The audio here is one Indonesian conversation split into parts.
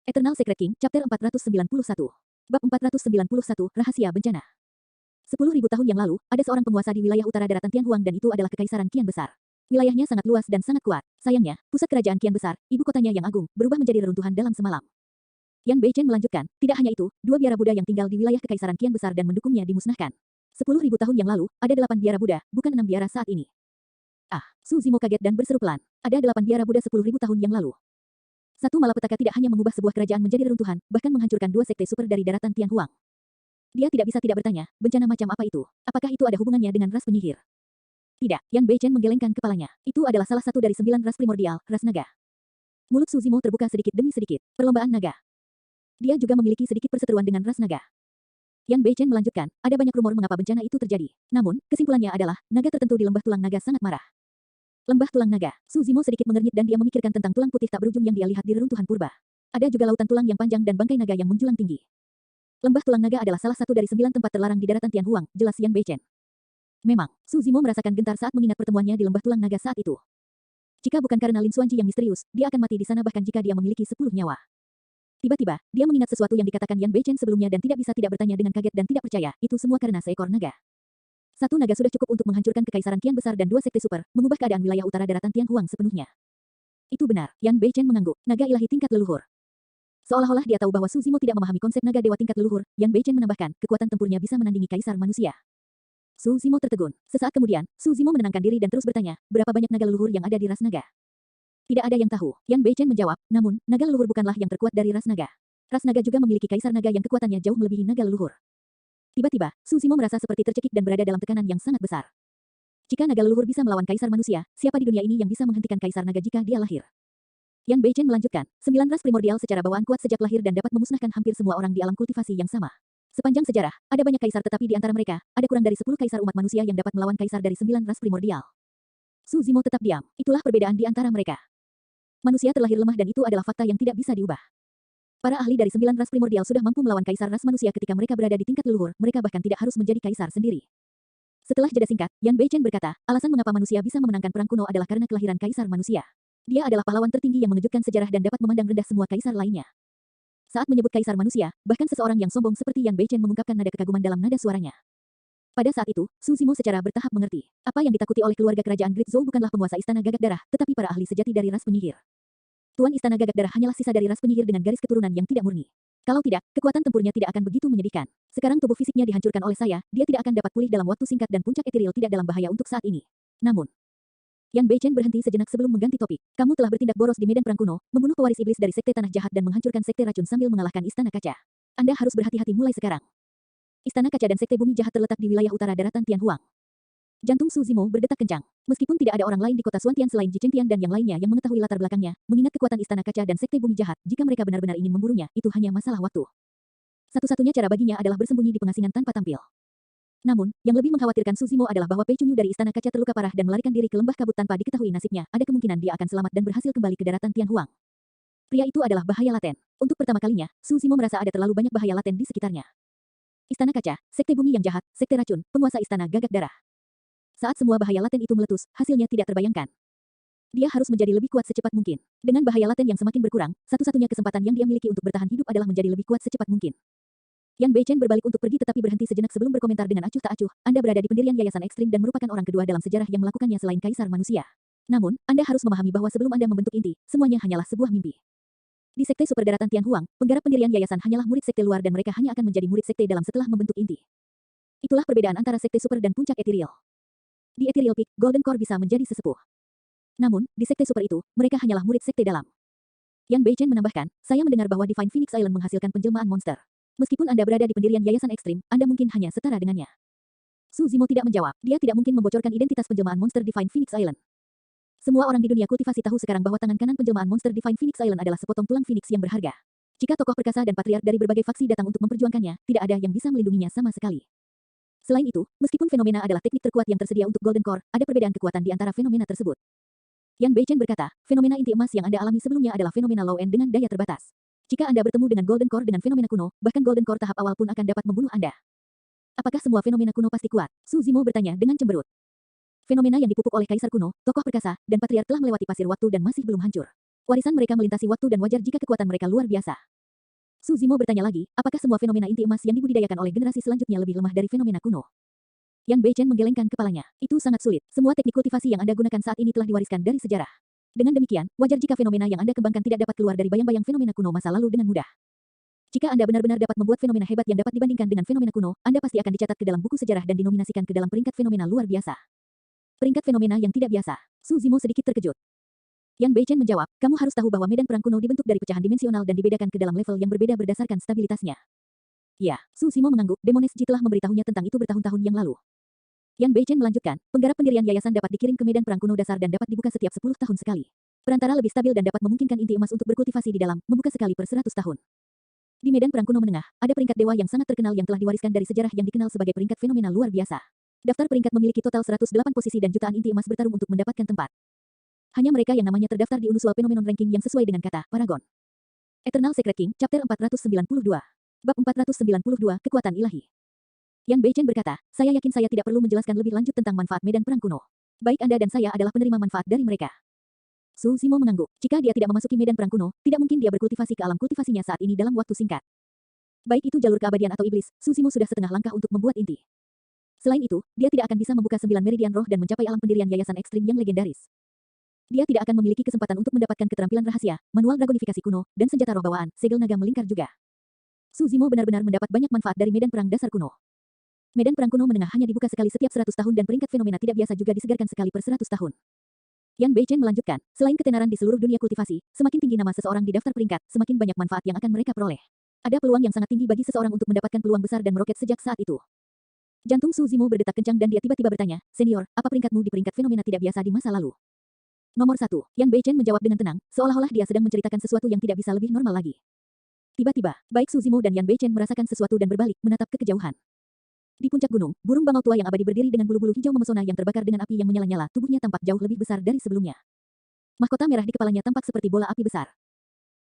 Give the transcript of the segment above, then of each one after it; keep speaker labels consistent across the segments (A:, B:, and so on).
A: Eternal Secret King, Chapter 491. Bab 491, Rahasia Bencana. 10.000 tahun yang lalu, ada seorang penguasa di wilayah utara daratan Tianhuang dan itu adalah Kekaisaran Qian Besar. Wilayahnya sangat luas dan sangat kuat. Sayangnya, pusat kerajaan Qian Besar, ibu kotanya yang agung, berubah menjadi reruntuhan dalam semalam. Yan Beichen melanjutkan, tidak hanya itu, 2 biara Buddha yang tinggal di wilayah Kekaisaran Qian Besar dan mendukungnya dimusnahkan. 10.000 tahun yang lalu, ada 8 biara Buddha, bukan 6 biara saat ini. Su Zimo kaget dan berseru pelan. Ada 8 biara Buddha 10.000 tahun yang lalu. Satu malapetaka tidak hanya mengubah sebuah kerajaan menjadi reruntuhan, bahkan menghancurkan 2 sekte super dari daratan Tianhuang. Dia tidak bisa tidak bertanya, bencana macam apa itu? Apakah itu ada hubungannya dengan ras penyihir? Tidak, Yan Beichen menggelengkan kepalanya. Itu adalah salah satu dari 9 ras primordial, ras naga. Mulut Su Zimo terbuka sedikit demi sedikit. Perlombaan naga. Dia juga memiliki sedikit perseteruan dengan ras naga. Yan Beichen melanjutkan, ada banyak rumor mengapa bencana itu terjadi. Namun, kesimpulannya adalah, naga tertentu di lembah tulang naga sangat marah. Lembah tulang naga. Su Zimo sedikit mengernyit dan dia memikirkan tentang tulang putih tak berujung yang dia lihat di reruntuhan purba. Ada juga lautan tulang yang panjang dan bangkai naga yang menjulang tinggi. Lembah tulang naga adalah salah satu dari 9 tempat terlarang di daratan Tianhuang, jelas Yan Beichen. Memang, Su Zimo merasakan gentar saat mengingat pertemuannya di lembah tulang naga saat itu. Jika bukan karena Lin Xuanji yang misterius, dia akan mati di sana bahkan jika dia memiliki 10 nyawa. Tiba-tiba, dia mengingat sesuatu yang dikatakan Yan Beichen sebelumnya dan tidak bisa tidak bertanya dengan kaget dan tidak percaya, itu semua karena seekor naga. Satu naga sudah cukup untuk menghancurkan Kekaisaran Qian Besar dan 2 sekte super, mengubah keadaan wilayah utara daratan Tianhuang sepenuhnya. Itu benar, Yan Beichen mengangguk, naga ilahi tingkat leluhur. Seolah-olah dia tahu bahwa Su Zimo tidak memahami konsep naga dewa tingkat leluhur, Yan Beichen menambahkan, kekuatan tempurnya bisa menandingi kaisar manusia. Su Zimo tertegun. Sesaat kemudian, Su Zimo menenangkan diri dan terus bertanya, berapa banyak naga leluhur yang ada di ras naga? Tidak ada yang tahu, Yan Beichen menjawab, namun, naga leluhur bukanlah yang terkuat dari ras naga. Ras naga juga memiliki kaisar naga yang kekuatannya jauh melebihi naga leluhur. Tiba-tiba, Su Zimo merasa seperti tercekik dan berada dalam tekanan yang sangat besar. Jika naga leluhur bisa melawan kaisar manusia, siapa di dunia ini yang bisa menghentikan kaisar naga jika dia lahir? Yan Beichen melanjutkan, 9 ras primordial secara bawaan kuat sejak lahir dan dapat memusnahkan hampir semua orang di alam kultivasi yang sama. Sepanjang sejarah, ada banyak kaisar tetapi di antara mereka, ada kurang dari 10 kaisar umat manusia yang dapat melawan kaisar dari 9 ras primordial. Su Zimo tetap diam, itulah perbedaan di antara mereka. Manusia terlahir lemah dan itu adalah fakta yang tidak bisa diubah. Para ahli dari 9 ras primordial sudah mampu melawan kaisar ras manusia ketika mereka berada di tingkat leluhur, mereka bahkan tidak harus menjadi kaisar sendiri. Setelah jeda singkat, Yan Beichen berkata, alasan mengapa manusia bisa memenangkan perang kuno adalah karena kelahiran kaisar manusia. Dia adalah pahlawan tertinggi yang mengejutkan sejarah dan dapat memandang rendah semua kaisar lainnya. Saat menyebut kaisar manusia, bahkan seseorang yang sombong seperti Yan Beichen mengungkapkan nada kekaguman dalam nada suaranya. Pada saat itu, Su Zimo secara bertahap mengerti, apa yang ditakuti oleh keluarga kerajaan Great Zhou bukanlah penguasa istana gagak darah, tetapi para ahli sejati dari ras penyihir. Tuan istana gagak darah hanyalah sisa dari ras penyihir dengan garis keturunan yang tidak murni. Kalau tidak, kekuatan tempurnya tidak akan begitu menyedihkan. Sekarang tubuh fisiknya dihancurkan oleh saya, dia tidak akan dapat pulih dalam waktu singkat dan puncak etiril tidak dalam bahaya untuk saat ini. Namun, Yan Beichen berhenti sejenak sebelum mengganti topik. Kamu telah bertindak boros di medan perang kuno, membunuh pewaris iblis dari sekte tanah jahat dan menghancurkan sekte racun sambil mengalahkan istana kaca. Anda harus berhati-hati mulai sekarang. Istana kaca dan sekte bumi jahat terletak di wilayah utara daratan Tianhuang. Jantung Su Zimo berdetak kencang. Meskipun tidak ada orang lain di kota Xuantian selain Ji Chengtian dan yang lainnya yang mengetahui latar belakangnya, mengingat kekuatan istana kaca dan sekte bumi jahat, jika mereka benar-benar ingin memburunya, itu hanya masalah waktu. Satu-satunya cara baginya adalah bersembunyi di pengasingan tanpa tampil. Namun, yang lebih mengkhawatirkan Su Zimo adalah bahwa Pei Chunyu dari istana kaca terluka parah dan melarikan diri ke lembah kabut tanpa diketahui nasibnya. Ada kemungkinan dia akan selamat dan berhasil kembali ke daratan Tianhuang. Pria itu adalah bahaya laten. Untuk pertama kalinya, Su Zimo merasa ada terlalu banyak bahaya laten di sekitarnya. Istana kaca, sekte bumi yang jahat, sekte racun, penguasa istana gagak darah. Saat semua bahaya laten itu meletus, hasilnya tidak terbayangkan. Dia harus menjadi lebih kuat secepat mungkin. Dengan bahaya laten yang semakin berkurang, satu-satunya kesempatan yang dia miliki untuk bertahan hidup adalah menjadi lebih kuat secepat mungkin. Yan Beichen berbalik untuk pergi tetapi berhenti sejenak sebelum berkomentar dengan acuh tak acuh, Anda berada di pendirian yayasan ekstrim dan merupakan orang kedua dalam sejarah yang melakukannya selain kaisar manusia. Namun, Anda harus memahami bahwa sebelum Anda membentuk inti, semuanya hanyalah sebuah mimpi. Di sekte super daratan Tianhuang, penggarap pendirian yayasan hanyalah murid sekte luar dan mereka hanya akan menjadi murid sekte dalam setelah membentuk inti. Itulah perbedaan antara sekte super dan puncak etiril. Di Ethereal Peak, Golden Core bisa menjadi sesepuh. Namun, di sekte super itu, mereka hanyalah murid sekte dalam. Yan Beichen menambahkan, saya mendengar bahwa Divine Phoenix Island menghasilkan penjelmaan monster. Meskipun Anda berada di pendirian yayasan ekstrim, Anda mungkin hanya setara dengannya. Su Zimo tidak menjawab, dia tidak mungkin membocorkan identitas penjelmaan monster Divine Phoenix Island. Semua orang di dunia kultivasi tahu sekarang bahwa tangan kanan penjelmaan monster Divine Phoenix Island adalah sepotong tulang Phoenix yang berharga. Jika tokoh perkasa dan patriark dari berbagai faksi datang untuk memperjuangkannya, tidak ada yang bisa melindunginya sama sekali. Selain itu, meskipun fenomena adalah teknik terkuat yang tersedia untuk Golden Core, ada perbedaan kekuatan di antara fenomena tersebut. Yan Beichen berkata, fenomena inti emas yang Anda alami sebelumnya adalah fenomena low end dengan daya terbatas. Jika Anda bertemu dengan Golden Core dengan fenomena kuno, bahkan Golden Core tahap awal pun akan dapat membunuh Anda. Apakah semua fenomena kuno pasti kuat? Su Zimo bertanya dengan cemberut. Fenomena yang dipupuk oleh kaisar kuno, tokoh perkasa, dan patriark telah melewati pasir waktu dan masih belum hancur. Warisan mereka melintasi waktu dan wajar jika kekuatan mereka luar biasa. Su Zimo bertanya lagi, apakah semua fenomena inti emas yang dibudidayakan oleh generasi selanjutnya lebih lemah dari fenomena kuno? Yan Beichen menggelengkan kepalanya. Itu sangat sulit. Semua teknik kultivasi yang Anda gunakan saat ini telah diwariskan dari sejarah. Dengan demikian, wajar jika fenomena yang Anda kembangkan tidak dapat keluar dari bayang-bayang fenomena kuno masa lalu dengan mudah. Jika Anda benar-benar dapat membuat fenomena hebat yang dapat dibandingkan dengan fenomena kuno, Anda pasti akan dicatat ke dalam buku sejarah dan dinominasikan ke dalam peringkat fenomena luar biasa. Peringkat fenomena yang tidak biasa. Su Zimo sedikit terkejut. Yan Beichen menjawab, kamu harus tahu bahwa medan perang kuno dibentuk dari pecahan dimensional dan dibedakan ke dalam level yang berbeda berdasarkan stabilitasnya. Ya, Su Zimo mengangguk, Demones Ji telah memberitahunya tentang itu bertahun-tahun yang lalu. Yan Beichen melanjutkan, penggarap pendirian yayasan dapat dikirim ke medan perang kuno dasar dan dapat dibuka setiap 10 tahun sekali. Perantara lebih stabil dan dapat memungkinkan inti emas untuk berkultivasi di dalam, membuka sekali per 100 tahun. Di medan perang kuno menengah, ada peringkat dewa yang sangat terkenal yang telah diwariskan dari sejarah yang dikenal sebagai peringkat fenomena luar biasa. Daftar peringkat memiliki total 108 posisi dan jutaan inti emas bertarung untuk mendapatkan tempat. Hanya mereka yang namanya terdaftar di unusual phenomenon ranking yang sesuai dengan kata paragon. Eternal Secret King, Chapter 492. Bab 492, Kekuatan Ilahi. Yan Beichen berkata, saya yakin saya tidak perlu menjelaskan lebih lanjut tentang manfaat medan perang kuno. Baik Anda dan saya adalah penerima manfaat dari mereka. Su Zimo mengangguk. Jika dia tidak memasuki medan perang kuno, tidak mungkin dia berkultivasi ke alam kultivasinya saat ini dalam waktu singkat. Baik itu jalur keabadian atau iblis, Su Zimo sudah setengah langkah untuk membuat inti. Selain itu, dia tidak akan bisa membuka 9 meridian roh dan mencapai alam pendirian yayasan ekstrim yang legendaris. Dia tidak akan memiliki kesempatan untuk mendapatkan keterampilan rahasia, manual dragonifikasi kuno, dan senjata roh bawaan, segel naga melingkar juga. Su Zimo benar-benar mendapat banyak manfaat dari medan perang dasar kuno. Medan perang kuno menengah hanya dibuka sekali setiap 100 tahun dan peringkat fenomena tidak biasa juga disegarkan sekali per 100 tahun. Yan Beichen melanjutkan, selain ketenaran di seluruh dunia kultivasi, semakin tinggi nama seseorang di daftar peringkat, semakin banyak manfaat yang akan mereka peroleh. Ada peluang yang sangat tinggi bagi seseorang untuk mendapatkan peluang besar dan meroket sejak saat itu. Jantung Su Zimo berdetak kencang dan dia tiba-tiba bertanya, senior, apa peringkatmu di peringkat fenomena tidak biasa di masa lalu? Nomor 1, Yan Beichen menjawab dengan tenang, seolah-olah dia sedang menceritakan sesuatu yang tidak bisa lebih normal lagi. Tiba-tiba, baik Su Zimo dan Yan Beichen merasakan sesuatu dan berbalik, menatap ke kejauhan. Di puncak gunung, burung bangau tua yang abadi berdiri dengan bulu-bulu hijau memesona yang terbakar dengan api yang menyala-nyala, tubuhnya tampak jauh lebih besar dari sebelumnya. Mahkota merah di kepalanya tampak seperti bola api besar.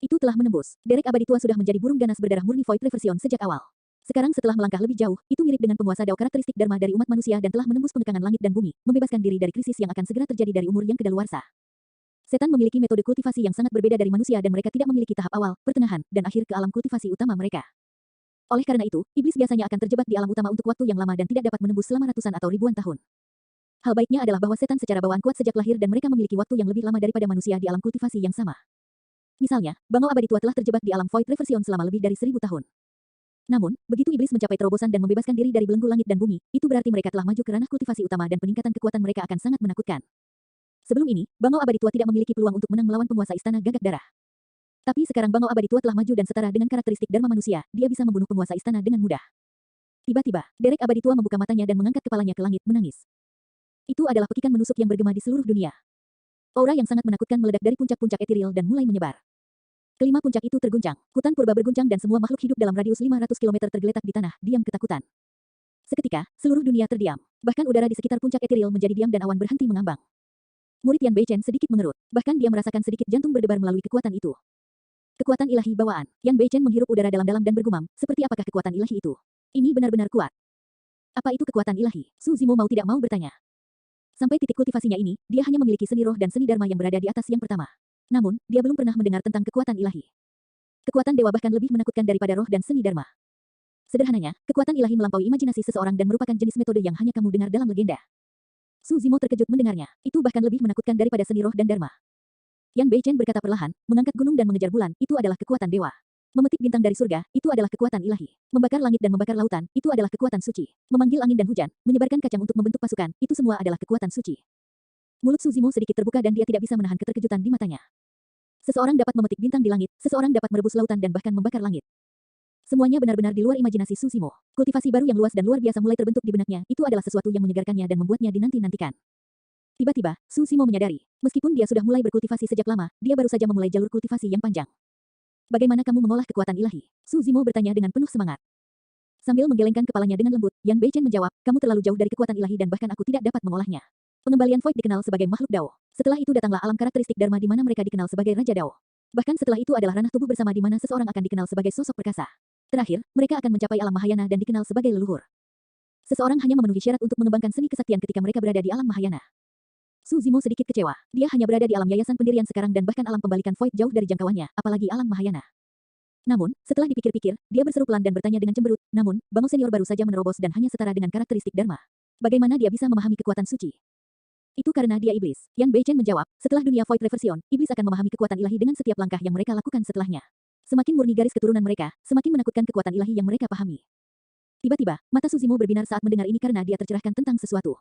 A: Itu telah menembus. Derek abadi tua sudah menjadi burung ganas berdarah murni Void Reversion sejak awal. Sekarang setelah melangkah lebih jauh, itu mirip dengan penguasa Dao karakteristik Dharma dari umat manusia dan telah menembus pengkekangan langit dan bumi, membebaskan diri dari krisis yang akan segera terjadi dari umur yang kedaluarsa. Setan memiliki metode kultivasi yang sangat berbeda dari manusia dan mereka tidak memiliki tahap awal, pertengahan, dan akhir ke alam kultivasi utama mereka. Oleh karena itu, iblis biasanya akan terjebak di alam utama untuk waktu yang lama dan tidak dapat menembus selama ratusan atau ribuan tahun. Hal baiknya adalah bahwa setan secara bawaan kuat sejak lahir dan mereka memiliki waktu yang lebih lama daripada manusia di alam kultivasi yang sama. Misalnya, bangau abadi tua telah terjebak di alam Void Reversion selama lebih dari 1000 tahun. Namun, begitu iblis mencapai terobosan dan membebaskan diri dari belenggu langit dan bumi, itu berarti mereka telah maju ke ranah kultivasi utama dan peningkatan kekuatan mereka akan sangat menakutkan. Sebelum ini, bangau abadi tua tidak memiliki peluang untuk menang melawan penguasa istana gagak darah. Tapi sekarang bangau abadi tua telah maju dan setara dengan karakteristik Dharma manusia, dia bisa membunuh penguasa istana dengan mudah. Tiba-tiba, Derek abadi tua membuka matanya dan mengangkat kepalanya ke langit, menangis. Itu adalah pekikan menusuk yang bergema di seluruh dunia. Aura yang sangat menakutkan meledak dari puncak-puncak etiril dan mulai menyebar. Kelima puncak itu terguncang, hutan purba berguncang dan semua makhluk hidup dalam radius 500 km tergeletak di tanah, diam ketakutan. Seketika, seluruh dunia terdiam. Bahkan udara di sekitar puncak etiril menjadi diam dan awan berhenti mengambang. Murid Yan Beichen sedikit mengerut, bahkan dia merasakan sedikit jantung berdebar melalui kekuatan itu. Kekuatan ilahi bawaan. Yan Beichen menghirup udara dalam-dalam dan bergumam, seperti apakah kekuatan ilahi itu? Ini benar-benar kuat. Apa itu kekuatan ilahi? Su Zimo mau tidak mau bertanya. Sampai titik kultivasinya ini, dia hanya memiliki seni roh dan seni dharma yang berada di atas yang pertama. Namun, dia belum pernah mendengar tentang kekuatan ilahi. Kekuatan dewa bahkan lebih menakutkan daripada roh dan seni dharma. Sederhananya, kekuatan ilahi melampaui imajinasi seseorang dan merupakan jenis metode yang hanya kamu dengar dalam legenda. Su Zimo terkejut mendengarnya. Itu bahkan lebih menakutkan daripada seni roh dan dharma. Yan Beichen berkata perlahan, mengangkat gunung dan mengejar bulan, itu adalah kekuatan dewa. Memetik bintang dari surga, itu adalah kekuatan ilahi. Membakar langit dan membakar lautan, itu adalah kekuatan suci. Memanggil angin dan hujan, menyebarkan kacang untuk membentuk pasukan, itu semua adalah kekuatan suci. Mulut Su Zimo sedikit terbuka dan dia tidak bisa menahan keterkejutan di matanya. Seseorang dapat memetik bintang di langit, seseorang dapat merebus lautan dan bahkan membakar langit. Semuanya benar-benar di luar imajinasi Su Zimo. Kultivasi baru yang luas dan luar biasa mulai terbentuk di benaknya, itu adalah sesuatu yang menyegarkannya dan membuatnya dinanti-nantikan. Tiba-tiba, Su Zimo menyadari, meskipun dia sudah mulai berkultivasi sejak lama, dia baru saja memulai jalur kultivasi yang panjang. Bagaimana kamu mengolah kekuatan ilahi? Su Zimo bertanya dengan penuh semangat. Sambil menggelengkan kepalanya dengan lembut, Yan Beichen menjawab, kamu terlalu jauh dari kekuatan ilahi dan bahkan aku tidak dapat mengolahnya. Pengembalian Void dikenal sebagai makhluk Dao. Setelah itu datanglah alam karakteristik Dharma di mana mereka dikenal sebagai Raja Dao. Bahkan setelah itu adalah ranah tubuh bersama di mana seseorang akan dikenal sebagai sosok perkasa. Terakhir, mereka akan mencapai alam Mahayana dan dikenal sebagai leluhur. Seseorang hanya memenuhi syarat untuk mengembangkan seni kesaktian ketika mereka berada di alam Mahayana. Su Zimo sedikit kecewa. Dia hanya berada di alam yayasan pendirian sekarang dan bahkan alam pembalikan Void jauh dari jangkauannya, apalagi alam Mahayana. Namun, setelah dipikir-pikir, dia berseru pelan dan bertanya dengan cemberut, namun, Bango senior baru saja menerobos dan hanya setara dengan karakteristik Dharma. Bagaimana dia bisa memahami kekuatan suci? Itu karena dia iblis. Yan Beichen menjawab, setelah dunia Void Reversion, iblis akan memahami kekuatan ilahi dengan setiap langkah yang mereka lakukan setelahnya. Semakin murni garis keturunan mereka, semakin menakutkan kekuatan ilahi yang mereka pahami. Tiba-tiba, mata Suzimo berbinar saat mendengar ini karena dia tercerahkan tentang sesuatu.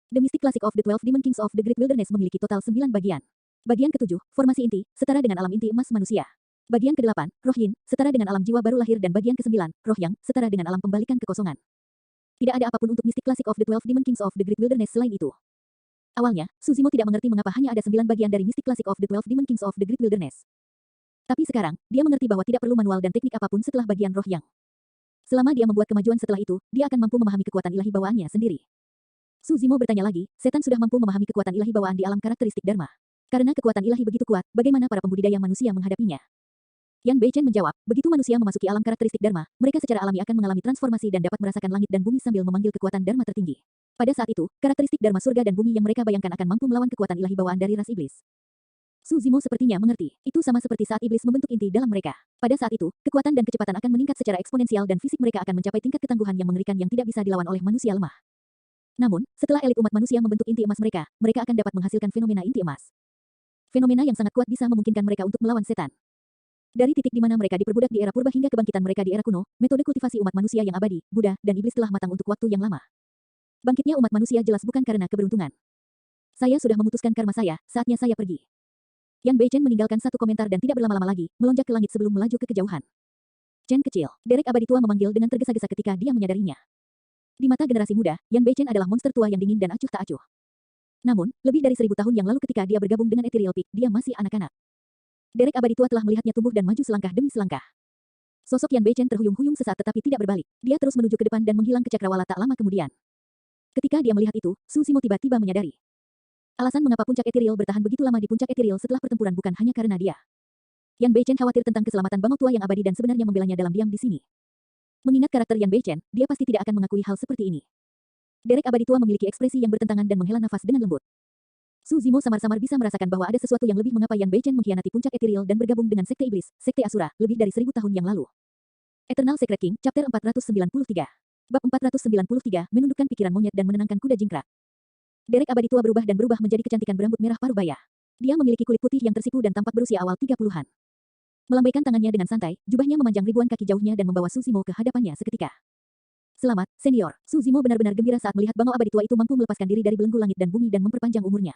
A: The Mystic Classic of the 12 Demon Kings of the Great Wilderness memiliki total 9 bagian. Bagian ke-7, formasi inti, setara dengan alam inti emas manusia. Bagian ke-8, roh yin, setara dengan alam jiwa baru lahir dan bagian ke-9, roh yang, setara dengan alam pembalikan kekosongan. Tidak ada apapun untuk Mystic Classic of the 12 Demon Kings of the Great Wilderness selain itu. Awalnya, Suzimo tidak mengerti mengapa hanya ada 9 bagian dari Mystic Classic of the 12 Demon Kings of the Great Wilderness. Tapi sekarang, dia mengerti bahwa tidak perlu manual dan teknik apapun setelah bagian roh yang. Selama dia membuat kemajuan setelah itu, dia akan mampu memahami kekuatan ilahi bawaannya sendiri. Suzimo bertanya lagi, setan sudah mampu memahami kekuatan ilahi bawaan di alam karakteristik Dharma. Karena kekuatan ilahi begitu kuat, bagaimana para pembudidaya manusia menghadapinya? Yan Beichen menjawab, begitu manusia memasuki alam karakteristik Dharma, mereka secara alami akan mengalami transformasi dan dapat merasakan langit dan bumi sambil memanggil kekuatan Dharma tertinggi. Pada saat itu, karakteristik Dharma surga dan bumi yang mereka bayangkan akan mampu melawan kekuatan ilahi bawaan dari ras iblis. Suzimo sepertinya mengerti. Itu sama seperti saat iblis membentuk inti dalam mereka. Pada saat itu, kekuatan dan kecepatan akan meningkat secara eksponensial dan fisik mereka akan mencapai tingkat ketangguhan yang mengerikan yang tidak bisa dilawan oleh manusia lemah. Namun, setelah elit umat manusia membentuk inti emas mereka akan dapat menghasilkan fenomena inti emas. Fenomena yang sangat kuat bisa memungkinkan mereka untuk melawan setan. Dari titik di mana mereka diperbudak di era purba hingga kebangkitan mereka di era kuno, metode kultivasi umat manusia yang abadi, Buddha, dan iblis telah matang untuk waktu yang lama. Bangkitnya umat manusia jelas bukan karena keberuntungan. Saya sudah memutuskan karma saya, saatnya saya pergi. Yan Beichen meninggalkan satu komentar dan tidak berlama-lama lagi, melonjak ke langit sebelum melaju ke kejauhan. Chen kecil, Derek abadi tua memanggil dengan tergesa-gesa ketika dia menyadarinya. Di mata generasi muda, Yan Beichen adalah monster tua yang dingin dan acuh tak acuh. Namun, lebih dari 1000 tahun yang lalu ketika dia bergabung dengan Ethereal Peak, dia masih anak-anak. Derek abadi tua telah melihatnya tumbuh dan maju selangkah demi selangkah. Sosok Yan Beichen terhuyung-huyung sesaat tetapi tidak berbalik. Dia terus menuju ke depan dan menghilang ke cakrawala tak lama kemudian. Ketika dia melihat itu, Suzimo tiba-tiba menyadari. Alasan mengapa puncak Ethereal bertahan begitu lama di puncak Ethereal setelah pertempuran bukan hanya karena dia. Yan Beichen khawatir tentang keselamatan Bangau tua yang abadi dan sebenarnya membelanya dalam diam di sini. Mengingat karakter Yan Beichen, dia pasti tidak akan mengakui hal seperti ini. Derek abadi tua memiliki ekspresi yang bertentangan dan menghela nafas dengan lembut. Suzimo samar-samar bisa merasakan bahwa ada sesuatu yang lebih mengapa Yan Beichen mengkhianati puncak Ethereal dan bergabung dengan sekte iblis, sekte Asura, lebih dari 1000 tahun yang lalu. Eternal Secret King, Chapter 493. Bab 493, menundukkan pikiran monyet dan menenangkan kuda jingkrak. Derek abadi tua berubah dan berubah menjadi kecantikan berambut merah parubaya. Dia memiliki kulit putih yang tersipu dan tampak berusia awal 30-an. Melambaikan tangannya dengan santai, jubahnya memanjang ribuan kaki jauhnya dan membawa Suzimo ke hadapannya seketika. Selamat, senior. Suzimo benar-benar gembira saat melihat Bangau abadi tua itu mampu melepaskan diri dari belenggu langit dan bumi dan memperpanjang umurnya.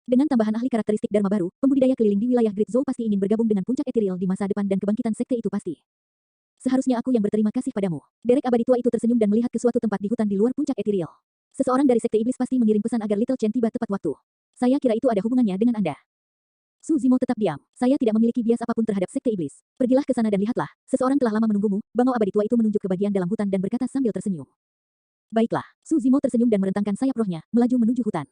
A: Dengan tambahan ahli karakteristik Dharma baru, pembudidaya keliling di wilayah Great Zhou pasti ingin bergabung dengan puncak Ethereal di masa depan dan kebangkitan sekte itu pasti. Seharusnya aku yang berterima kasih padamu. Derek abadi tua itu tersenyum dan melihat ke suatu tempat di hutan di luar puncak Ethereal. Seseorang dari sekte iblis pasti mengirim pesan agar Little Chen tiba tepat waktu. Saya kira itu ada hubungannya dengan Anda. Suzimo tetap diam. Saya tidak memiliki bias apapun terhadap sekte iblis. Pergilah ke sana dan lihatlah. Seseorang telah lama menunggumu. Bangau abadi tua itu menunjuk ke bagian dalam hutan dan berkata sambil tersenyum. Baiklah. Suzimo tersenyum dan merentangkan sayap rohnya, melaju menuju hutan.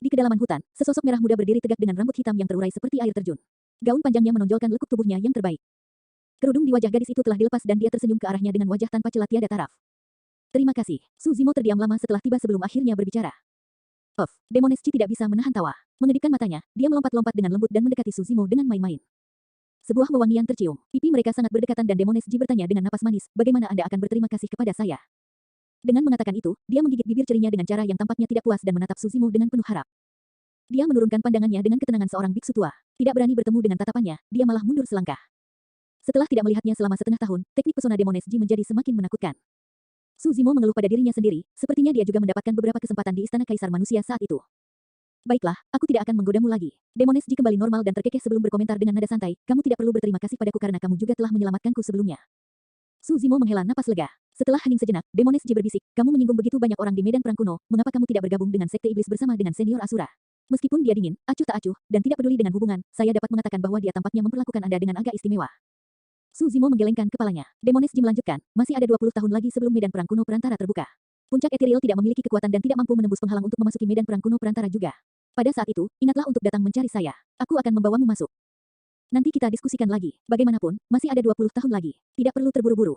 A: Di kedalaman hutan, sesosok merah muda berdiri tegak dengan rambut hitam yang terurai seperti air terjun. Gaun panjangnya menonjolkan lekuk tubuhnya yang terbaik. Kerudung di wajah gadis itu telah dilepas dan dia tersenyum ke arahnya dengan wajah tanpa celah tiada taraf. Terima kasih. Suzimo terdiam lama setelah tiba sebelum akhirnya berbicara. Demoneschi tidak bisa menahan tawa. Mengedipkan matanya, dia melompat-lompat dengan lembut dan mendekati Suzimo dengan main-main. Sebuah wewangian tercium. Pipi mereka sangat berdekatan dan Demoneschi bertanya dengan napas manis, bagaimana Anda akan berterima kasih kepada saya? Dengan mengatakan itu, dia menggigit bibir cerinya dengan cara yang tampaknya tidak puas dan menatap Suzimo dengan penuh harap. Dia menurunkan pandangannya dengan ketenangan seorang biksu tua. Tidak berani bertemu dengan tatapannya, dia malah mundur selangkah. Setelah tidak melihatnya selama setengah tahun, teknik pesona Demoneschi menjadi semakin menakutkan. Suzimo mengeluh pada dirinya sendiri, sepertinya dia juga mendapatkan beberapa kesempatan di istana kaisar manusia saat itu. Baiklah, aku tidak akan menggodamu lagi. Demoneschi kembali normal dan terkekeh sebelum berkomentar dengan nada santai, kamu tidak perlu berterima kasih padaku karena kamu juga telah menyelamatkanku sebelumnya. Suzimo menghela napas lega. Setelah hening sejenak, Demoneschi berbisik, kamu menyinggung begitu banyak orang di medan perang kuno, mengapa kamu tidak bergabung dengan sekte iblis bersama dengan senior Asura? Meskipun dia dingin, acuh tak acuh, dan tidak peduli dengan hubungan, saya dapat mengatakan bahwa dia tampaknya memperlakukan Anda dengan agak istimewa. Suzimo menggelengkan kepalanya. Demoneschi melanjutkan, masih ada 20 tahun lagi sebelum medan perang kuno perantara terbuka. Puncak Ethereal tidak memiliki kekuatan dan tidak mampu menembus penghalang untuk memasuki medan perang kuno perantara juga. Pada saat itu, ingatlah untuk datang mencari saya. Aku akan membawamu masuk. Nanti kita diskusikan lagi. Bagaimanapun, masih ada 20 tahun lagi. Tidak perlu terburu-buru.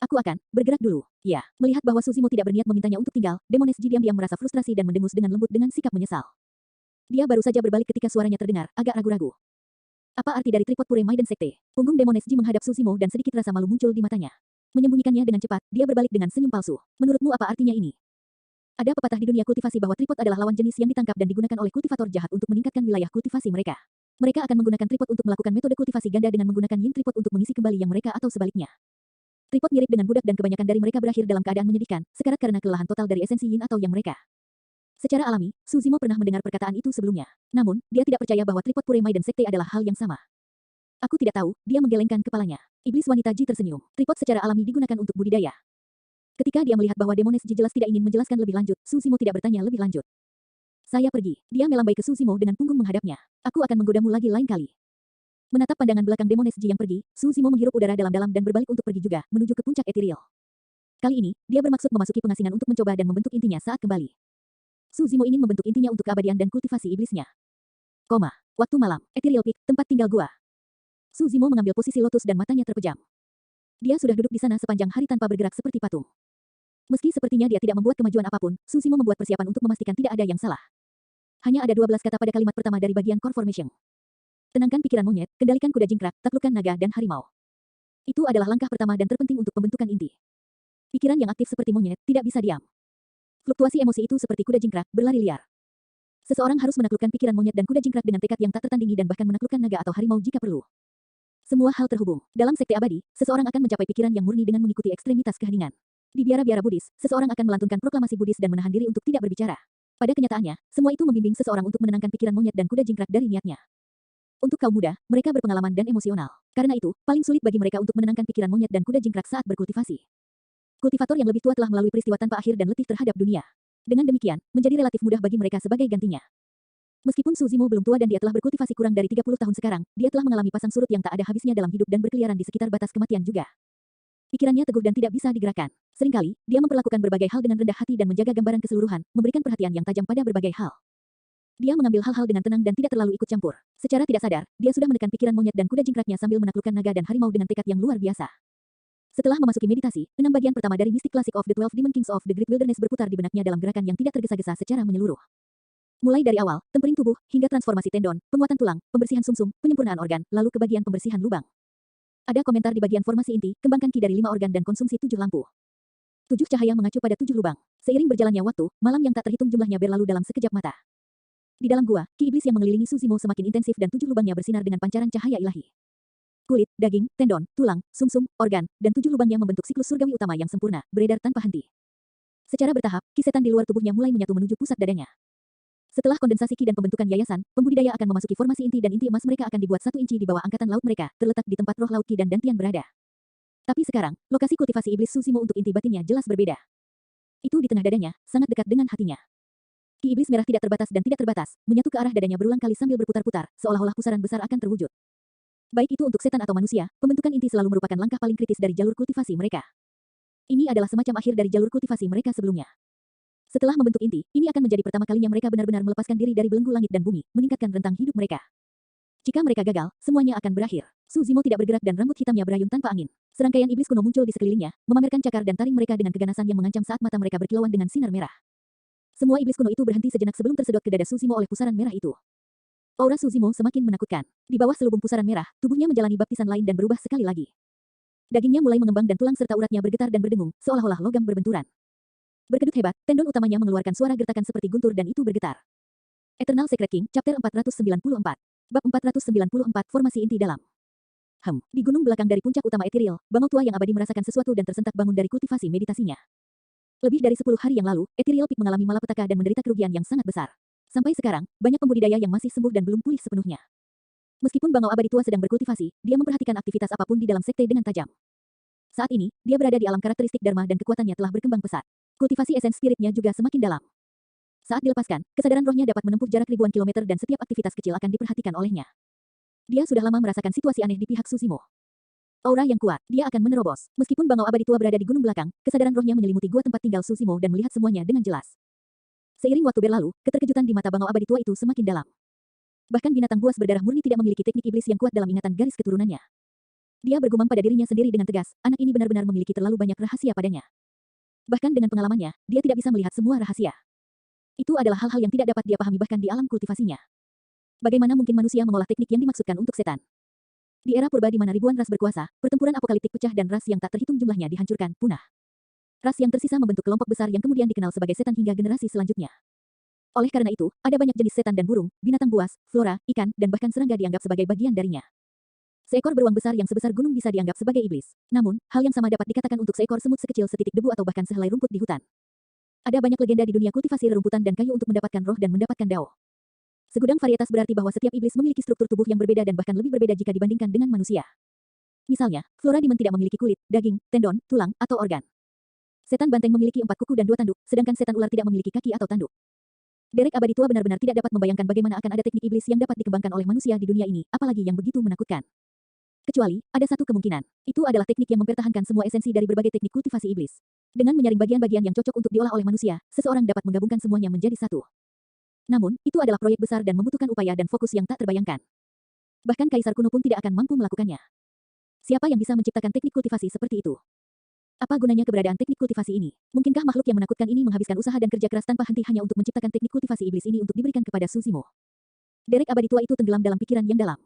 A: Aku akan bergerak dulu. Ya, melihat bahwa Suzimo tidak berniat memintanya untuk tinggal, Demoneschi diam-diam merasa frustrasi dan mendengus dengan lembut dengan sikap menyesal. Dia baru saja berbalik ketika suaranya terdengar, agak ragu-ragu. Apa arti dari tripod Pure Maiden Sekte? Punggung Demones Ji menghadap Susimo dan sedikit rasa malu muncul di matanya. Menyembunyikannya dengan cepat, dia berbalik dengan senyum palsu. Menurutmu apa artinya ini? Ada pepatah di dunia kultivasi bahwa tripod adalah lawan jenis yang ditangkap dan digunakan oleh kultivator jahat untuk meningkatkan wilayah kultivasi mereka. Mereka akan menggunakan tripod untuk melakukan metode kultivasi ganda dengan menggunakan yin tripod untuk mengisi kembali yang mereka atau sebaliknya. Tripod mirip dengan budak dan kebanyakan dari mereka berakhir dalam keadaan menyedihkan, sekarat karena kelelahan total dari esensi yin atau yang mereka. Secara alami, Suzimo pernah mendengar perkataan itu sebelumnya. Namun, dia tidak percaya bahwa tripod Pure Maiden Sekte adalah hal yang sama. Aku tidak tahu, dia menggelengkan kepalanya. Iblis wanita Ji tersenyum. Tripod secara alami digunakan untuk budidaya. Ketika dia melihat bahwa Demones Ji jelas tidak ingin menjelaskan lebih lanjut, Suzimo tidak bertanya lebih lanjut. Saya pergi. Dia melambai ke Suzimo dengan punggung menghadapnya. Aku akan menggodamu lagi lain kali. Menatap pandangan belakang Demones Ji yang pergi, Suzimo menghirup udara dalam-dalam dan berbalik untuk pergi juga, menuju ke puncak ethereal. Kali ini, dia bermaksud memasuki pengasingan untuk mencoba dan membentuk intinya saat kembali. Suzimo ingin membentuk intinya untuk keabadian dan kultivasi iblisnya. Waktu malam, Ethereal Peak, tempat tinggal gua. Suzimo mengambil posisi lotus dan matanya terpejam. Dia sudah duduk di sana sepanjang hari tanpa bergerak seperti patung. Meski sepertinya dia tidak membuat kemajuan apapun, Suzimo membuat persiapan untuk memastikan tidak ada yang salah. Hanya ada 12 kata pada kalimat pertama dari bagian core formation. Tenangkan pikiran monyet, kendalikan kuda jingkrak, taklukkan naga dan harimau. Itu adalah langkah pertama dan terpenting untuk pembentukan inti. Pikiran yang aktif seperti monyet tidak bisa diam. Fluktuasi emosi itu seperti kuda jingkrak, berlari liar. Seseorang harus menaklukkan pikiran monyet dan kuda jingkrak dengan tekad yang tak tertandingi dan bahkan menaklukkan naga atau harimau jika perlu. Semua hal terhubung. Dalam sekte abadi, seseorang akan mencapai pikiran yang murni dengan mengikuti ekstremitas keheningan. Di biara-biara Buddhis, seseorang akan melantunkan proklamasi Buddhis dan menahan diri untuk tidak berbicara. Pada kenyataannya, semua itu membimbing seseorang untuk menenangkan pikiran monyet dan kuda jingkrak dari niatnya. Untuk kaum muda, mereka berpengalaman dan emosional. Karena itu, paling sulit bagi mereka untuk menenangkan pikiran monyet dan kuda jingkrak saat berkultivasi. Kultivator yang lebih tua telah melalui peristiwa tanpa akhir dan letih terhadap dunia. Dengan demikian, menjadi relatif mudah bagi mereka sebagai gantinya. Meskipun Suzimo belum tua dan dia telah berkultivasi kurang dari 30 tahun sekarang, dia telah mengalami pasang surut yang tak ada habisnya dalam hidup dan berkeliaran di sekitar batas kematian juga. Pikirannya teguh dan tidak bisa digerakkan. Seringkali, dia memperlakukan berbagai hal dengan rendah hati dan menjaga gambaran keseluruhan, memberikan perhatian yang tajam pada berbagai hal. Dia mengambil hal-hal dengan tenang dan tidak terlalu ikut campur. Secara tidak sadar, dia sudah menekan pikiran monyet dan kuda jingkraknya sambil menaklukkan naga dan harimau dengan tekad yang luar biasa. Setelah memasuki meditasi, 6 bagian pertama dari Mystic Classic of the 12 Demon Kings of the Great Wilderness berputar di benaknya dalam gerakan yang tidak tergesa-gesa secara menyeluruh. Mulai dari awal, tempering tubuh, hingga transformasi tendon, penguatan tulang, pembersihan sumsum, penyempurnaan organ, lalu ke bagian pembersihan lubang. Ada komentar di bagian formasi inti, kembangkan ki dari 5 organ dan konsumsi 7 lampu. 7 cahaya mengacu pada 7 lubang. Seiring berjalannya waktu, malam yang tak terhitung jumlahnya berlalu dalam sekejap mata. Di dalam gua, ki iblis yang mengelilingi Suzimo semakin intensif dan 7 lubangnya bersinar dengan pancaran cahaya ilahi. Kulit, daging, tendon, tulang, sumsum, organ, dan 7 lubangnya membentuk siklus surgawi utama yang sempurna, beredar tanpa henti. Secara bertahap, ki setan di luar tubuhnya mulai menyatu menuju pusat dadanya. Setelah kondensasi ki dan pembentukan yayasan, pembudidaya akan memasuki formasi inti dan inti emas mereka akan dibuat 1 inci di bawah angkatan laut mereka, terletak di tempat roh laut ki dan dantian berada. Tapi sekarang, lokasi kultivasi iblis Suzimo untuk inti batinnya jelas berbeda. Itu di tengah dadanya, sangat dekat dengan hatinya. Ki iblis merah tidak terbatas dan tidak terbatas, menyatu ke arah dadanya berulang kali sambil berputar-putar, seolah-olah pusaran besar akan terwujud. Baik itu untuk setan atau manusia, pembentukan inti selalu merupakan langkah paling kritis dari jalur kultivasi mereka. Ini adalah semacam akhir dari jalur kultivasi mereka sebelumnya. Setelah membentuk inti, ini akan menjadi pertama kalinya mereka benar-benar melepaskan diri dari belenggu langit dan bumi, meningkatkan rentang hidup mereka. Jika mereka gagal, semuanya akan berakhir. Suzimo tidak bergerak dan rambut hitamnya berayun tanpa angin. Serangkaian iblis kuno muncul di sekelilingnya, memamerkan cakar dan taring mereka dengan keganasan yang mengancam saat mata mereka berkilauan dengan sinar merah. Semua iblis kuno itu berhenti sejenak sebelum tersedot ke dada Suzimo oleh pusaran merah itu. Aura Suzimo semakin menakutkan. Di bawah selubung pusaran merah, tubuhnya menjalani baptisan lain dan berubah sekali lagi. Dagingnya mulai mengembang dan tulang serta uratnya bergetar dan berdengung, seolah-olah logam berbenturan. Berkedut hebat, tendon utamanya mengeluarkan suara gertakan seperti guntur dan itu bergetar. Eternal Secret King, Chapter 494. Bab 494, Formasi Inti Dalam. Di gunung belakang dari puncak utama Ethereal, bangau tua yang abadi merasakan sesuatu dan tersentak bangun dari kultivasi meditasinya. Lebih dari 10 hari yang lalu, Ethereal Peak mengalami malapetaka dan menderita kerugian yang sangat besar. Sampai sekarang, banyak pembudidaya yang masih sembuh dan belum pulih sepenuhnya. Meskipun bangau abadi tua sedang berkultivasi, dia memperhatikan aktivitas apapun di dalam sekte dengan tajam. Saat ini, dia berada di alam karakteristik Dharma dan kekuatannya telah berkembang pesat. Kultivasi esen spiritnya juga semakin dalam. Saat dilepaskan, kesadaran rohnya dapat menempuh jarak ribuan kilometer dan setiap aktivitas kecil akan diperhatikan olehnya. Dia sudah lama merasakan situasi aneh di pihak Suzimo. Aura yang kuat, dia akan menerobos. Meskipun bangau abadi tua berada di gunung belakang, kesadaran rohnya menyelimuti gua tempat tinggal Suzimo dan melihat semuanya dengan jelas. Seiring waktu berlalu, keterkejutan di mata bangau abadi tua itu semakin dalam. Bahkan binatang buas berdarah murni tidak memiliki teknik iblis yang kuat dalam ingatan garis keturunannya. Dia bergumam pada dirinya sendiri dengan tegas, anak ini benar-benar memiliki terlalu banyak rahasia padanya. Bahkan dengan pengalamannya, dia tidak bisa melihat semua rahasia. Itu adalah hal-hal yang tidak dapat dia pahami bahkan di alam kultivasinya. Bagaimana mungkin manusia mengolah teknik yang dimaksudkan untuk setan? Di era purba di mana ribuan ras berkuasa, pertempuran apokaliptik pecah dan ras yang tak terhitung jumlahnya dihancurkan, punah. Ras yang tersisa membentuk kelompok besar yang kemudian dikenal sebagai setan hingga generasi selanjutnya. Oleh karena itu, ada banyak jenis setan dan burung, binatang buas, flora, ikan, dan bahkan serangga dianggap sebagai bagian darinya. Seekor beruang besar yang sebesar gunung bisa dianggap sebagai iblis. Namun, hal yang sama dapat dikatakan untuk seekor semut sekecil setitik debu atau bahkan sehelai rumput di hutan. Ada banyak legenda di dunia kultivasi rerumputan dan kayu untuk mendapatkan roh dan mendapatkan dao. Segudang varietas berarti bahwa setiap iblis memiliki struktur tubuh yang berbeda dan bahkan lebih berbeda jika dibandingkan dengan manusia. Misalnya, flora demon tidak memiliki kulit, daging, tendon, tulang, atau organ. Setan banteng memiliki 4 kuku dan 2 tanduk, sedangkan setan ular tidak memiliki kaki atau tanduk. Derek abadi tua benar-benar tidak dapat membayangkan bagaimana akan ada teknik iblis yang dapat dikembangkan oleh manusia di dunia ini, apalagi yang begitu menakutkan. Kecuali, ada satu kemungkinan. Itu adalah teknik yang mempertahankan semua esensi dari berbagai teknik kultivasi iblis. Dengan menyaring bagian-bagian yang cocok untuk diolah oleh manusia, seseorang dapat menggabungkan semuanya menjadi satu. Namun, itu adalah proyek besar dan membutuhkan upaya dan fokus yang tak terbayangkan. Bahkan kaisar kuno pun tidak akan mampu melakukannya. Siapa yang bisa menciptakan teknik kultivasi seperti itu? Apa gunanya keberadaan teknik kultivasi ini? Mungkinkah makhluk yang menakutkan ini menghabiskan usaha dan kerja keras tanpa henti hanya untuk menciptakan teknik kultivasi iblis ini untuk diberikan kepada Suzimo? Derek abadi tua itu tenggelam dalam pikiran yang dalam.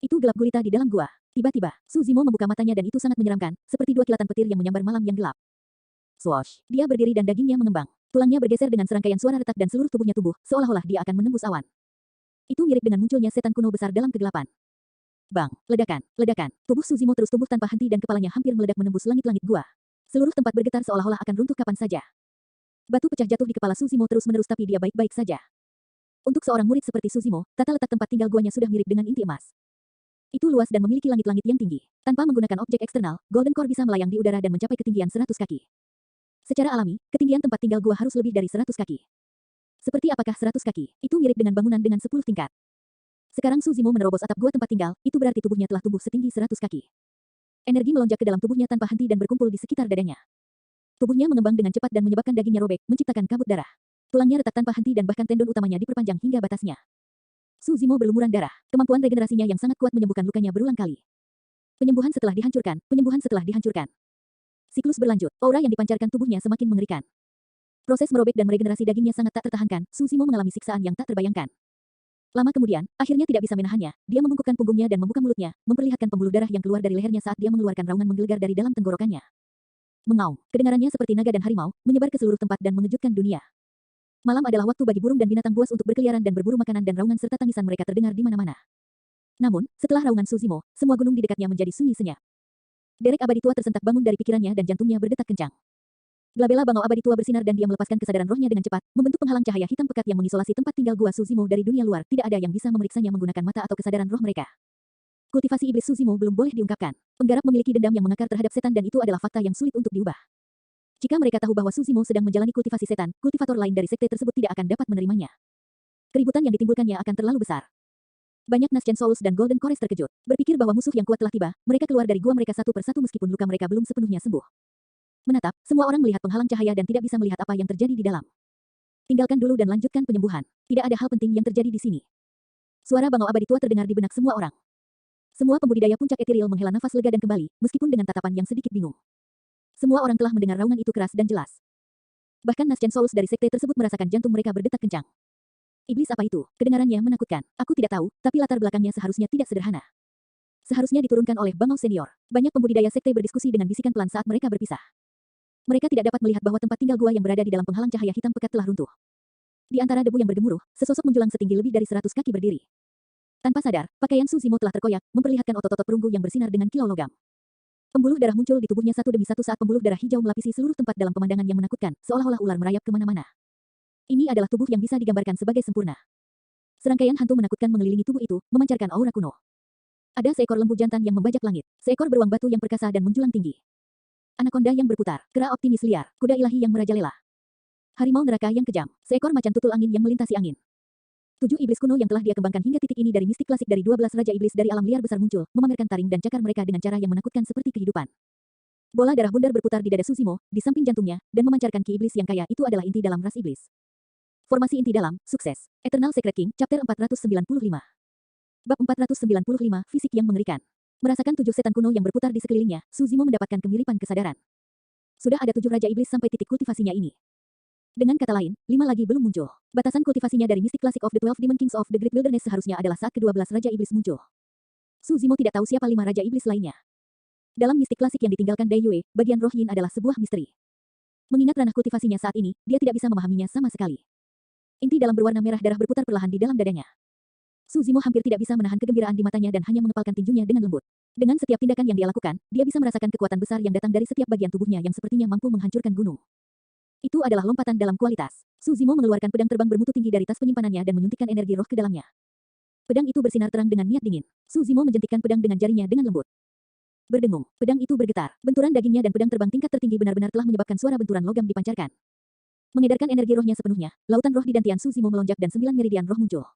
A: Itu gelap gulita di dalam gua. Tiba-tiba, Suzimo membuka matanya dan itu sangat menyeramkan, seperti 2 kilatan petir yang menyambar malam yang gelap. Swoosh. Dia berdiri dan dagingnya mengembang. Tulangnya bergeser dengan serangkaian suara retak dan seluruh tubuhnya tumbuh, seolah-olah dia akan menembus awan. Itu mirip dengan munculnya setan kuno besar dalam kegelapan. Bang, ledakan, ledakan. Tubuh Suzimo terus tumbuh tanpa henti dan kepalanya hampir meledak menembus langit-langit gua. Seluruh tempat bergetar seolah-olah akan runtuh kapan saja. Batu pecah jatuh di kepala Suzimo terus-menerus tapi dia baik-baik saja. Untuk seorang murid seperti Suzimo, tata letak tempat tinggal guanya sudah mirip dengan inti emas. Itu luas dan memiliki langit-langit yang tinggi. Tanpa menggunakan objek eksternal, Golden Core bisa melayang di udara dan mencapai ketinggian 100 kaki. Secara alami, ketinggian tempat tinggal gua harus lebih dari 100 kaki. Seperti apakah 100 kaki? Itu mirip dengan bangunan dengan 10 tingkat. Sekarang Suzimo menerobos atap gua tempat tinggal, itu berarti tubuhnya telah tumbuh setinggi 100 kaki. Energi melonjak ke dalam tubuhnya tanpa henti dan berkumpul di sekitar dadanya. Tubuhnya mengembang dengan cepat dan menyebabkan dagingnya robek, menciptakan kabut darah. Tulangnya retak tanpa henti dan bahkan tendon utamanya diperpanjang hingga batasnya. Suzimo berlumuran darah. Kemampuan regenerasinya yang sangat kuat menyembuhkan lukanya berulang kali. Penyembuhan setelah dihancurkan, penyembuhan setelah dihancurkan. Siklus berlanjut, aura yang dipancarkan tubuhnya semakin mengerikan. Proses merobek dan meregenerasi dagingnya sangat tak tertahankan, Suzimo mengalami siksaan yang tak terbayangkan. Lama kemudian, akhirnya tidak bisa menahannya, dia membungkukkan punggungnya dan membuka mulutnya, memperlihatkan pembuluh darah yang keluar dari lehernya saat dia mengeluarkan raungan menggelegar dari dalam tenggorokannya. Mengaum, kedengarannya seperti naga dan harimau, menyebar ke seluruh tempat dan mengejutkan dunia. Malam adalah waktu bagi burung dan binatang buas untuk berkeliaran dan berburu makanan dan raungan serta tangisan mereka terdengar di mana-mana. Namun, setelah raungan Suzimo, semua gunung di dekatnya menjadi sunyi senyap. Derek abadi tua tersentak bangun dari pikirannya dan jantungnya berdetak kencang. Glabella bangau abadi tua bersinar dan dia melepaskan kesadaran rohnya dengan cepat, membentuk penghalang cahaya hitam pekat yang mengisolasi tempat tinggal gua Suzimo dari dunia luar. Tidak ada yang bisa memeriksanya menggunakan mata atau kesadaran roh mereka. Kultivasi iblis Suzimo belum boleh diungkapkan. Penggarap memiliki dendam yang mengakar terhadap setan dan itu adalah fakta yang sulit untuk diubah. Jika mereka tahu bahwa Suzimo sedang menjalani kultivasi setan, kultivator lain dari sekte tersebut tidak akan dapat menerimanya. Keributan yang ditimbulkannya akan terlalu besar. Banyak Nascience Solus dan Golden Cores terkejut. Berpikir bahwa musuh yang kuat telah tiba, mereka keluar dari gua mereka satu persatu meskipun luka mereka belum sepenuhnya sembuh. Menatap, semua orang melihat penghalang cahaya dan tidak bisa melihat apa yang terjadi di dalam. Tinggalkan dulu dan lanjutkan penyembuhan. Tidak ada hal penting yang terjadi di sini. Suara bangau abadi tua terdengar di benak semua orang. Semua pembudidaya puncak etiril menghela nafas lega dan kembali, meskipun dengan tatapan yang sedikit bingung. Semua orang telah mendengar raungan itu keras dan jelas. Bahkan Nascience Solus dari sekte tersebut merasakan jantung mereka berdetak kencang. Iblis apa itu? Kedengarannya menakutkan. Aku tidak tahu, tapi latar belakangnya seharusnya tidak sederhana. Seharusnya diturunkan oleh bangau senior. Banyak pembudidaya sekte berdiskusi dengan bisikan pelan saat mereka berpisah. Mereka tidak dapat melihat bahwa tempat tinggal gua yang berada di dalam penghalang cahaya hitam pekat telah runtuh. Di antara debu yang bergemuruh, sesosok menjulang setinggi lebih dari 100 kaki berdiri. Tanpa sadar, pakaian Suzimo telah terkoyak, memperlihatkan otot-otot perunggu yang bersinar dengan kilau logam. Pembuluh darah muncul di tubuhnya satu demi satu saat pembuluh darah hijau melapisi seluruh tempat dalam pemandangan yang menakutkan, seolah-olah ular merayap kemana-mana. Ini adalah tubuh yang bisa digambarkan sebagai sempurna. Serangkaian hantu menakutkan mengelilingi tubuh itu, memancarkan aura kuno. Ada seekor lembu jantan yang membajak langit, seekor beruang batu yang perkasa dan menjulang tinggi. Anakonda yang berputar, kera optimis liar, kuda ilahi yang merajalela. Harimau neraka yang kejam, seekor macan tutul angin yang melintasi angin. 7 iblis kuno yang telah dia kembangkan hingga titik ini dari mistik klasik dari 12 raja iblis dari alam liar besar muncul, memamerkan taring dan cakar mereka dengan cara yang menakutkan seperti kehidupan. Bola darah bundar berputar di dada Suzimo, di samping jantungnya, dan memancarkan ki iblis yang kaya itu adalah inti dalam ras iblis. Formasi inti dalam, sukses. Eternal Secret King, Chapter 495. Bab 495, Fisik yang mengerikan. Merasakan 7 setan kuno yang berputar di sekelilingnya, Suzimo mendapatkan kemiripan kesadaran. Sudah ada 7 raja iblis sampai titik kultivasinya ini. Dengan kata lain, 5 lagi belum muncul. Batasan kultivasinya dari Mystic Classic of the 12 Demon Kings of the Great Wilderness seharusnya adalah saat ke-12 Raja Iblis muncul. Su Zimo tidak tahu siapa 5 Raja Iblis lainnya. Dalam Mystic Classic yang ditinggalkan Dai Yue, bagian roh yin adalah sebuah misteri. Mengingat ranah kultivasinya saat ini, dia tidak bisa memahaminya sama sekali. Inti dalam berwarna merah darah berputar perlahan di dalam dadanya. Su Zimo hampir tidak bisa menahan kegembiraan di matanya dan hanya mengepalkan tinjunya dengan lembut. Dengan setiap tindakan yang dia lakukan, dia bisa merasakan kekuatan besar yang datang dari setiap bagian tubuhnya yang sepertinya mampu menghancurkan gunung. Itu adalah lompatan dalam kualitas. Su Zimo mengeluarkan pedang terbang bermutu tinggi dari tas penyimpanannya dan menyuntikkan energi roh ke dalamnya. Pedang itu bersinar terang dengan niat dingin. Su Zimo menjentikkan pedang dengan jarinya dengan lembut. Berdengung, pedang itu bergetar. Benturan dagingnya dan pedang terbang tingkat tertinggi benar-benar telah menyebabkan suara benturan logam dipancarkan. Mengedarkan energi rohnya sepenuhnya, lautan roh di dantian Su Zimo melonjak dan 9 meridian roh muncul.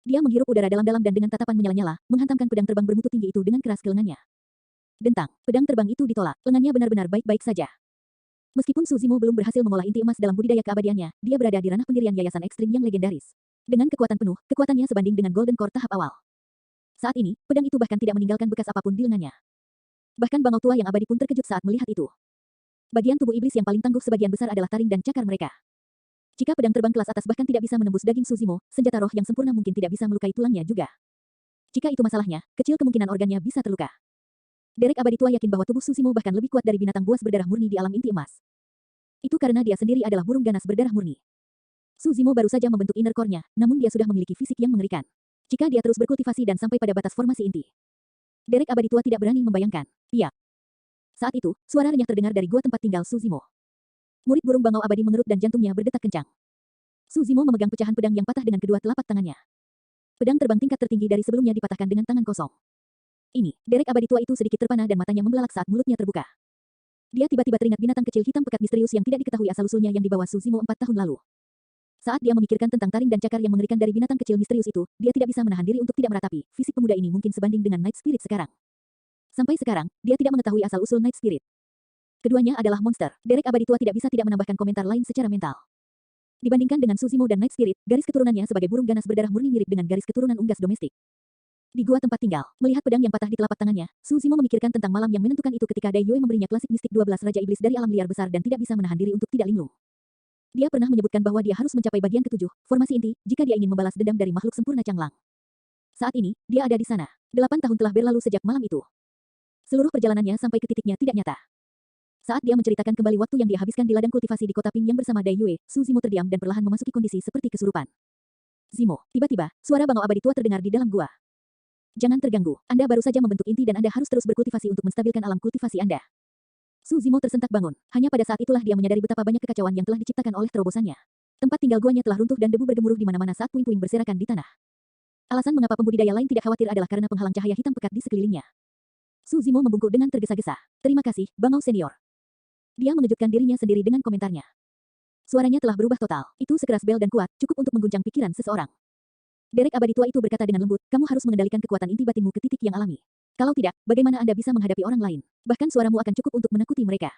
A: Dia menghirup udara dalam-dalam dan dengan tatapan menyala-nyala, menghantamkan pedang terbang bermutu tinggi itu dengan keras ke lengannya. Dentang, pedang terbang itu ditolak. Lengannya benar-benar baik-baik saja. Meskipun Su Zimo belum berhasil mengolah inti emas dalam budidaya keabadiannya, dia berada di ranah pendirian yayasan ekstrim yang legendaris. Dengan kekuatan penuh, kekuatannya sebanding dengan Golden Core tahap awal. Saat ini, pedang itu bahkan tidak meninggalkan bekas apapun di lengannya. Bahkan bangau tua yang abadi pun terkejut saat melihat itu. Bagian tubuh iblis yang paling tangguh sebagian besar adalah taring dan cakar mereka. Jika pedang terbang kelas atas bahkan tidak bisa menembus daging Su Zimo, senjata roh yang sempurna mungkin tidak bisa melukai tulangnya juga. Jika itu masalahnya, kecil kemungkinan organnya bisa terluka. Derek abadi tua yakin bahwa tubuh Su Zimo bahkan lebih kuat dari binatang buas berdarah murni di alam inti emas. Itu karena dia sendiri adalah burung ganas berdarah murni. Su Zimo baru saja membentuk inner core-nya, namun dia sudah memiliki fisik yang mengerikan. Jika dia terus berkultivasi dan sampai pada batas formasi inti, Derek abadi tua tidak berani membayangkan. Iya. Saat itu, suara renyah terdengar dari gua tempat tinggal Su Zimo. Murid burung bangau abadi mengerut dan jantungnya berdetak kencang. Su Zimo memegang pecahan pedang yang patah dengan kedua telapak tangannya. Pedang terbang tingkat tertinggi dari sebelumnya dipatahkan dengan tangan kosong. Ini, Derek abadi tua itu sedikit terpana dan matanya membelalak saat mulutnya terbuka. Dia tiba-tiba teringat binatang kecil hitam pekat misterius yang tidak diketahui asal-usulnya yang dibawa Su Zimo 4 tahun lalu. Saat dia memikirkan tentang taring dan cakar yang mengerikan dari binatang kecil misterius itu, dia tidak bisa menahan diri untuk tidak meratapi. Fisik pemuda ini mungkin sebanding dengan Night Spirit sekarang. Sampai sekarang, dia tidak mengetahui asal-usul Night Spirit. Keduanya adalah monster. Derek abadi tua tidak bisa tidak menambahkan komentar lain secara mental. Dibandingkan dengan Su Zimo dan Night Spirit, garis keturunannya sebagai burung ganas berdarah murni mirip dengan garis keturunan unggas domestik. Di gua tempat tinggal, melihat pedang yang patah di telapak tangannya, Su Zimo memikirkan tentang malam yang menentukan itu ketika Dai Yue memberinya klasik mistik 12 Raja Iblis dari alam liar besar dan tidak bisa menahan diri untuk tidak linglung. Dia pernah menyebutkan bahwa dia harus mencapai bagian ketujuh, formasi inti, jika dia ingin membalas dendam dari makhluk sempurna Changlang. Saat ini, dia ada di sana. 8 tahun telah berlalu sejak malam itu. Seluruh perjalanannya sampai ke titiknya tidak nyata. Saat dia menceritakan kembali waktu yang dia habiskan di ladang kultivasi di kota Ping yang bersama Dai Yue, Su Zimo terdiam dan perlahan memasuki kondisi seperti kesurupan. Zimo, tiba-tiba, suara bangau abadi tua terdengar di dalam gua. Jangan terganggu, Anda baru saja membentuk inti dan Anda harus terus berkultivasi untuk menstabilkan alam kultivasi Anda. Su Zimo tersentak bangun. Hanya pada saat itulah dia menyadari betapa banyak kekacauan yang telah diciptakan oleh terobosannya. Tempat tinggal guanya telah runtuh dan debu bergemuruh di mana-mana saat puing-puing berserakan di tanah. Alasan mengapa pembudidaya lain tidak khawatir adalah karena penghalang cahaya hitam pekat di sekelilingnya. Su Zimo membungkuk dengan tergesa-gesa. Terima kasih, Bangau Senior. Dia mengejutkan dirinya sendiri dengan komentarnya. Suaranya telah berubah total. Itu sekeras bel dan kuat, cukup untuk mengguncang pikiran seseorang. Derek abadi tua itu berkata dengan lembut, kamu harus mengendalikan kekuatan inti batinmu ke titik yang alami. Kalau tidak, bagaimana Anda bisa menghadapi orang lain? Bahkan suaramu akan cukup untuk menakuti mereka.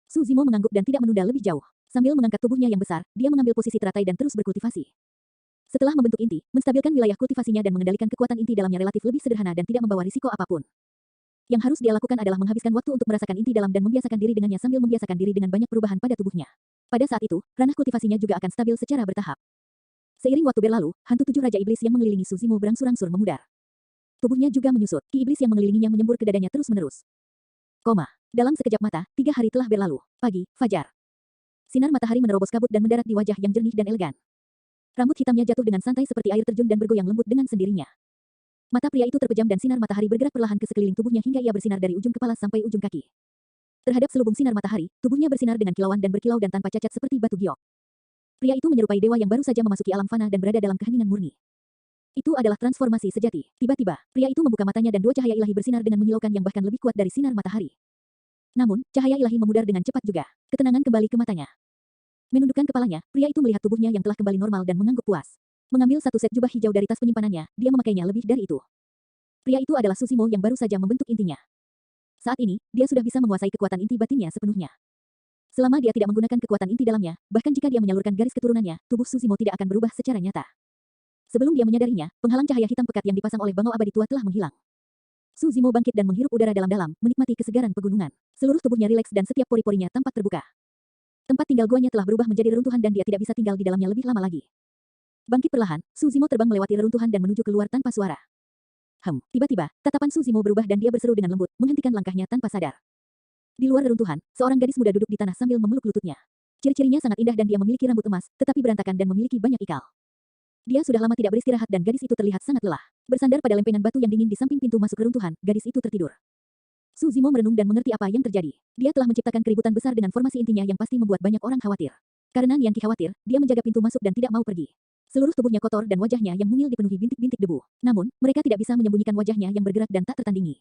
A: Su Zimo mengangguk dan tidak menunda lebih jauh. Sambil mengangkat tubuhnya yang besar, dia mengambil posisi teratai dan terus berkultivasi. Setelah membentuk inti, menstabilkan wilayah kultivasinya dan mengendalikan kekuatan inti dalamnya relatif lebih sederhana dan tidak membawa risiko apapun. Yang harus dia lakukan adalah menghabiskan waktu untuk merasakan inti dalam dan membiasakan diri dengannya sambil membiasakan diri dengan banyak perubahan pada tubuhnya. Pada saat itu, ranah kultivasinya juga akan stabil secara bertahap. Seiring waktu berlalu, hantu 7 Raja Iblis yang mengelilingi Su Zimo berangsur-angsur memudar. Tubuhnya juga menyusut, ki iblis yang mengelilinginya menyembur ke dadanya terus-menerus. Dalam sekejap mata, 3 hari telah berlalu. Pagi, fajar. Sinar matahari menerobos kabut dan mendarat di wajah yang jernih dan elegan. Rambut hitamnya jatuh dengan santai seperti air terjun dan bergoyang lembut dengan sendirinya. Mata pria itu terpejam dan sinar matahari bergerak perlahan ke sekeliling tubuhnya hingga ia bersinar dari ujung kepala sampai ujung kaki. Terhadap selubung sinar matahari, tubuhnya bersinar dengan kilauan dan berkilau dan tanpa cacat seperti batu giok. Pria itu menyerupai dewa yang baru saja memasuki alam fana dan berada dalam keheningan murni. Itu adalah transformasi sejati. Tiba-tiba, pria itu membuka matanya dan 2 cahaya ilahi bersinar dengan menyilaukan yang bahkan lebih kuat dari sinar matahari. Namun, cahaya ilahi memudar dengan cepat juga. Ketenangan kembali ke matanya. Menundukkan kepalanya, pria itu melihat tubuhnya yang telah kembali normal dan mengangguk puas. Mengambil satu set jubah hijau dari tas penyimpanannya, dia memakainya lebih dari itu. Pria itu adalah Su Zimo yang baru saja membentuk intinya. Saat ini, dia sudah bisa menguasai kekuatan inti batinnya sepenuhnya. Selama dia tidak menggunakan kekuatan inti dalamnya, bahkan jika dia menyalurkan garis keturunannya, tubuh Su Zimo tidak akan berubah secara nyata. Sebelum dia menyadarinya, penghalang cahaya hitam pekat yang dipasang oleh bangau abadi tua telah menghilang. Su Zimo bangkit dan menghirup udara dalam-dalam, menikmati kesegaran pegunungan. Seluruh tubuhnya rileks dan setiap pori-porinya tampak terbuka. Tempat tinggal guanya telah berubah menjadi reruntuhan dan dia tidak bisa tinggal di dalamnya lebih lama lagi. Bangkit perlahan, Suzimo terbang melewati reruntuhan dan menuju keluar tanpa suara. Tiba-tiba, tatapan Suzimo berubah dan dia berseru dengan lembut, menghentikan langkahnya tanpa sadar. Di luar reruntuhan, seorang gadis muda duduk di tanah sambil memeluk lututnya. Ciri-cirinya sangat indah dan dia memiliki rambut emas, tetapi berantakan dan memiliki banyak ikal. Dia sudah lama tidak beristirahat dan gadis itu terlihat sangat lelah. Bersandar pada lempengan batu yang dingin di samping pintu masuk reruntuhan, gadis itu tertidur. Suzimo merenung dan mengerti apa yang terjadi. Dia telah menciptakan keributan besar dengan formasi intinya yang pasti membuat banyak orang khawatir. Karena Nianqi khawatir, dia menjaga pintu masuk dan tidak mau pergi. Seluruh tubuhnya kotor dan wajahnya yang mungil dipenuhi bintik-bintik debu. Namun, mereka tidak bisa menyembunyikan wajahnya yang bergerak dan tak tertandingi.